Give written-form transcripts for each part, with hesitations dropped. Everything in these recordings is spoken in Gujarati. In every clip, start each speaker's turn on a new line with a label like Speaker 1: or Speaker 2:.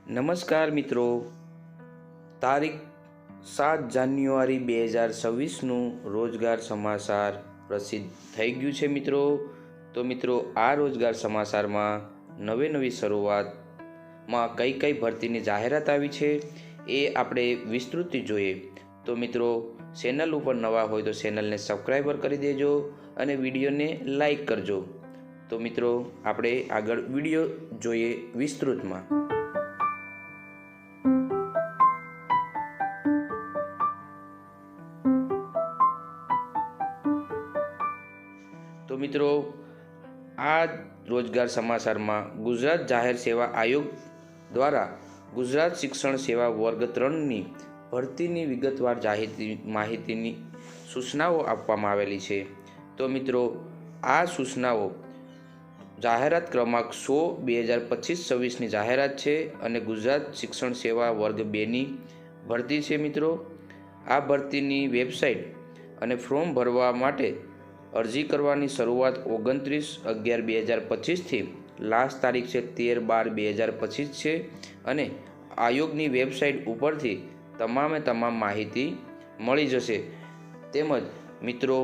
Speaker 1: નમસ્કાર મિત્રો, તારીખ 7 જાન્યુઆરી 2026નું રોજગાર સમાચાર પ્રસિદ્ધ થઈ ગયું છે મિત્રો. તો મિત્રો, આ રોજગાર સમાચારમાં નવી શરૂઆતમાં કઈ ભરતીની જાહેરાત આવી છે એ આપણે વિસ્તૃત જોઈએ. તો મિત્રો, ચેનલ ઉપર નવા હોય તો ચેનલને સબસ્ક્રાઈબર કરી દેજો અને વિડીયોને લાઈક કરજો. તો મિત્રો, આપણે આગળ વિડીયો જોઈએ વિસ્તૃતમાં. તો મિત્રો, આ રોજગાર સમાચારમાં ગુજરાત જાહેર સેવા આયોગ દ્વારા ગુજરાત શિક્ષણ સેવા વર્ગ 3ની ભરતીની વિગતવાર માહિતીની સૂચનાઓ આપવામાં આવેલી છે. તો મિત્રો, આ સૂચનાઓ જાહેરાત ક્રમાંક 100/2025-26ની જાહેરાત છે અને ગુજરાત શિક્ષણ સેવા વર્ગ 2ની ભરતી છે. મિત્રો, આ ભરતીની વેબસાઇટ અને ફોર્મ ભરવા માટે અરજી કરવાની શરૂઆત 29/11/2025થી લાસ્ટ તારીખ છે 13/12/2025 છે અને આયોગની વેબસાઇટ ઉપરથી તમામ માહિતી મળી જશે. તેમજ મિત્રો,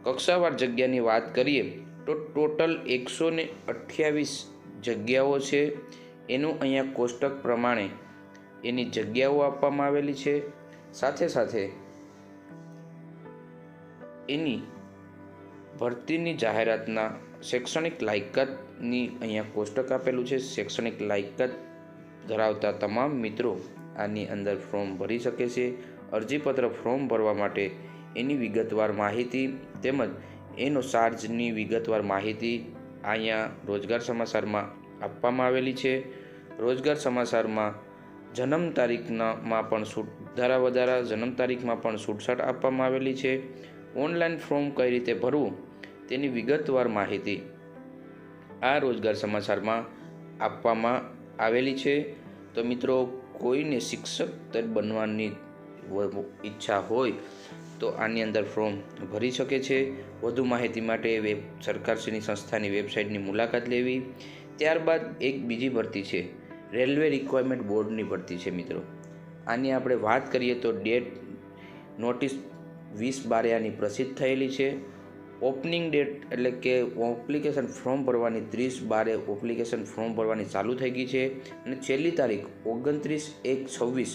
Speaker 1: કક્ષાવાર જગ્યાની વાત કરીએ તો ટોટલ 128 જગ્યાઓ છે. એનું અહીંયા કોષ્ટક પ્રમાણે એની જગ્યાઓ આપવામાં આવેલી છે. સાથે એની ભરતીની જાહેરાતના શૈક્ષણિક લાયકાતની અહીંયા કોષ્ટક આપેલું છે. શૈક્ષણિક લાયકાત ધરાવતા તમામ મિત્રો આની અંદર ફોર્મ ભરી શકે છે. અરજીપત્ર ફોર્મ ભરવા માટે એની વિગતવાર માહિતી તેમજ એનો ચાર્જની વિગતવાર માહિતી અહીંયા રોજગાર સમાચારમાં આપવામાં આવેલી છે. રોજગાર સમાચારમાં જન્મ તારીખમાં પણ સુધારા વધારા જન્મ તારીખમાં પણ છૂટછાટ આપવામાં આવેલી છે. ઓનલાઈન ફોર્મ કઈ રીતે ભરવું તેની વિગતવાર માહિતી આ રોજગાર સમાચારમાં આપવામાં આવેલી છે. તો મિત્રો, કોઈને શિક્ષક બનવાની ઈચ્છા હોય તો આની અંદર ફોર્મ ભરી શકે છે. વધુ માહિતી માટે સરકારશ્રીની સંસ્થાની વેબસાઇટની મુલાકાત લેવી. ત્યારબાદ એક બીજી ભરતી છે, રેલવે રિક્વાયરમેન્ટ બોર્ડની ભરતી છે. મિત્રો, આની આપણે વાત કરીએ તો ડેટ નોટિસ 20/12 પ્રસિદ્ધ થયેલી છે. ઓપનિંગ ડેટ એટલે કે એપ્લિકેશન ફોર્મ ભરવાની 30/12 એપ્લિકેશન ફોર્મ ભરવાની ચાલુ થઈ ગઈ છે અને છેલ્લી તારીખ 29/1/26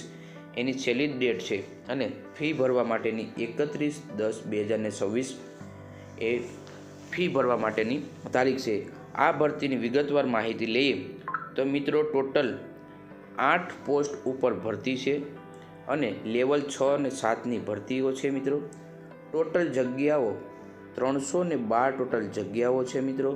Speaker 1: એની છેલ્લી ડેટ છે અને ફી ભરવા માટેની 31/10/2026 એ ફી ભરવા માટેની તારીખ છે. આ ભરતીની વિગતવાર માહિતી લઈએ તો મિત્રો, ટોટલ 8 પોસ્ટ ઉપર ભરતી છે અને લેવલ 6 અને 7ની ભરતીઓ છે. મિત્રો, ટોટલ જગ્યાઓ 312 ટોટલ જગ્યાઓ છે. મિત્રો,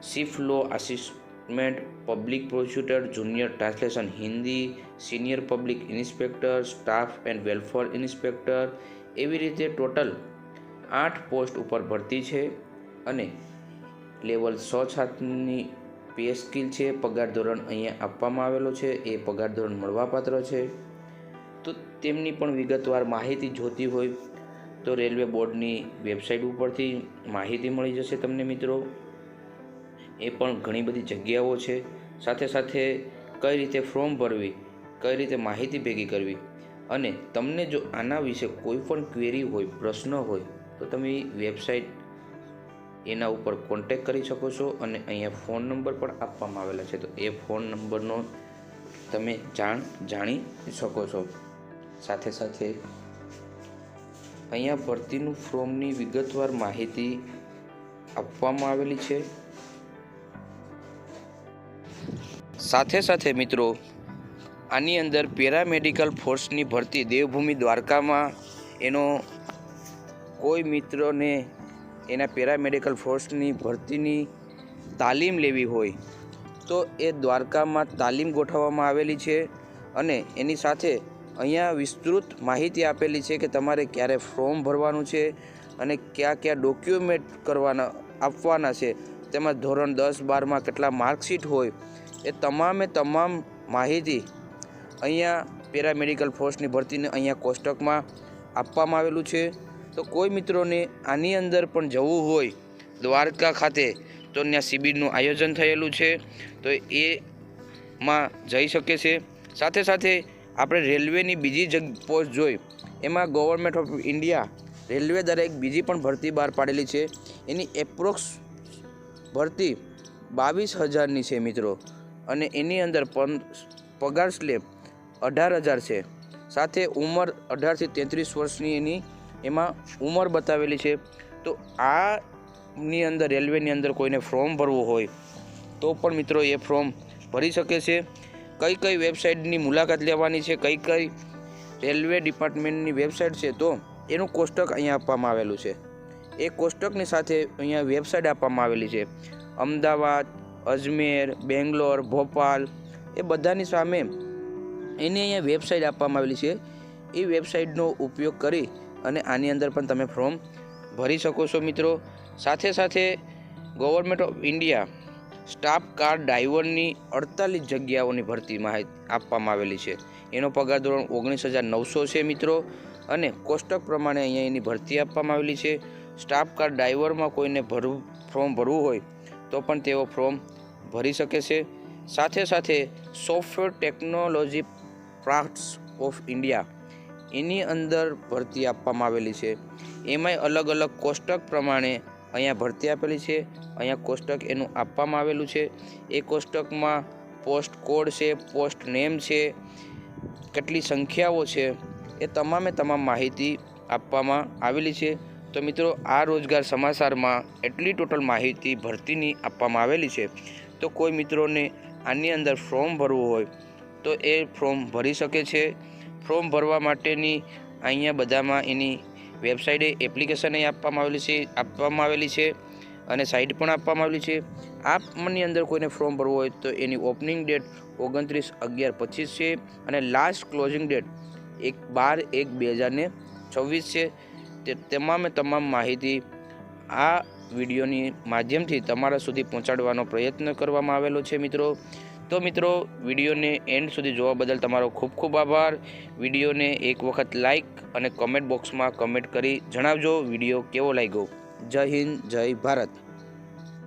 Speaker 1: chief law assistant, public prosecutor, junior translation Hindi, senior public inspector, staff and welfare inspector, એવી રીતે ટોટલ 8 પોસ્ટ ઉપર ભરતી છે અને લેવલ 6-7ની પે સ્કેલ છે. પગાર ધોરણ અહીંયા આપવામાં આવેલો છે. એ પગાર ધોરણ મળવાપાત્ર છે. તો તેમની પણ વિગતવાર માહિતી જોતી હોય તો રેલવે બોર્ડની વેબસાઇટ ઉપરથી માહિતી મળી જશે તમને. મિત્રો, એ પણ ઘણી બધી જગ્યાઓ છે. સાથે કઈ રીતે ફોર્મ ભરવી, કઈ રીતે માહિતી ભેગી કરવી અને તમને જો આના વિશે કોઈ પણ ક્વેરી હોય, પ્રશ્ન હોય તો તમે વેબસાઇટ એના ઉપર કોન્ટેક્ટ કરી શકો છો અને અહીંયા ફોન નંબર પણ આપવામાં આવેલા છે. તો એ ફોન નંબરનો તમે જાણી શકો છો. સાથે અહીંયા ભરતીનું ફોર્મની વિગતવાર માહિતી આપવામાં આવેલી છે. સાથે મિત્રો, આની અંદર પેરામેડિકલ ફોર્સની ભરતી દેવભૂમિ દ્વારકામાં એનો કોઈ મિત્રોને એના પેરામેડિકલ ફોર્સની ભરતીની તાલીમ લેવી હોય તો એ દ્વારકામાં તાલીમ ગોઠવવામાં આવેલી છે અને એની સાથે અહીંયા વિસ્તૃત માહિતી આપેલી છે કે તમારે ક્યારે ફોર્મ ભરવાનું છે અને કયા ડોક્યુમેન્ટ આપવાના છે. તેમજ ધોરણ 10-12માં કેટલા માર્કશીટ હોય એ તમામ માહિતી અહીંયા પેરામેડિકલ ફોર્સની ભરતીને અહીંયા કોષ્ટકમાં આપવામાં આવેલું છે. તો કોઈ મિત્રોને આની અંદર પણ જવું હોય દ્વારકા ખાતે તો ત્યાં શિબિરનું આયોજન થયેલું છે, તો એમાં જઈ શકે છે. સાથે સાથે આપણે રેલવેની બીજી પોસ્ટ જોઈ, એમાં ગવર્મેન્ટ ઓફ ઇન્ડિયા રેલવે દ્વારા એક બીજી પણ ભરતી બહાર પાડેલી છે. એની એપ્રોક્સ ભરતી 22,000ની છે મિત્રો, અને એની અંદર પગાર સ્લેબ 18,000 છે. સાથે ઉંમર 18 થી 33 વર્ષની એની એમાં ઉંમર બતાવેલી છે. તો આની અંદર રેલવેની અંદર કોઈને ફોર્મ ભરવું હોય તો પણ મિત્રો એ ફોર્મ ભરી શકે છે. કઈ કઈ વેબસાઇટની મુલાકાત લેવાની છે, કઈ કઈ રેલવે ડિપાર્ટમેન્ટની વેબસાઇટ છે, તો એનું કોષ્ટક અહીંયા આપવામાં આવેલું છે. એ કોષ્ટકની સાથે અહીંયા વેબસાઇટ આપવામાં આવેલી છે. અમદાવાદ, અજમેર, બેંગ્લોર, ભોપાલ એ બધાની સામે એની અહીંયા વેબસાઇટ આપવામાં આવેલી છે. એ વેબસાઇટનો ઉપયોગ કરી અને આની અંદર પણ તમે ફોર્મ ભરી શકો છો મિત્રો. સાથે સાથે government of India staff car ડ્રાઈવરની 48 જગ્યાઓની ભરતી માહિતી આપવામાં આવેલી છે. એનો પગાર ધોરણ 19,900 છે મિત્રો, અને કોષ્ટક પ્રમાણે અહીંયા એની ભરતી આપવામાં આવેલી છે. સ્ટાફ કાર ડ્રાઈવરમાં કોઈને ફોર્મ ભરવું હોય તો પણ તેઓ ફોર્મ ભરી શકે છે. સાથે સાથે software technology parks of India એની અંદર ભરતી આપવામાં આવેલી છે. એમાંય અલગ અલગ કોષ્ટક પ્રમાણે અહીંયા ભરતી આપેલી છે. અહીંયા કોષ્ટક એનું આપવામાં આવેલું છે. એ કોષ્ટકમાં પોસ્ટ કોડ છે, પોસ્ટ નેમ છે, કેટલી સંખ્યાઓ છે, એ તમામે તમામ માહિતી આપવામાં આવેલી છે. તો મિત્રો, આ રોજગાર સમાચારમાં એટલી ટોટલ માહિતી ભરતીની આપવામાં આવેલી છે. તો કોઈ મિત્રોને આની અંદર ફોર્મ ભરવું હોય તો એ ફોર્મ ભરી શકે છે. ફોર્મ ભરવા માટેની અહીંયા બધામાં એની વેબસાઇટે એપ્લિકેશન આપવામાં આવેલી છે અને સાઇટ પણ આપવામાં આવેલી છે. આપની અંદર કોઈને ફોર્મ ભરવું હોય તો એની ઓપનિંગ ડેટ 29/11/25 છે અને લાસ્ટ ક્લોઝિંગ ડેટ 12/1/2026 છે. તે તમામ માહિતી આ વિડીયોની માધ્યમથી તમારા સુધી પહોંચાડવાનો પ્રયત્ન કરવામાં આવેલો છે મિત્રો. તો મિત્રો, વિડીયોને એન્ડ સુધી જોવા બદલ તમારો ખૂબ ખૂબ આભાર. વિડીયોને એક વખત લાઈક અને કમેન્ટ બોક્સમાં કમેન્ટ કરી જણાવજો વિડીયો કેવો લાગ્યો. જય હિન્દ, જય ભારત.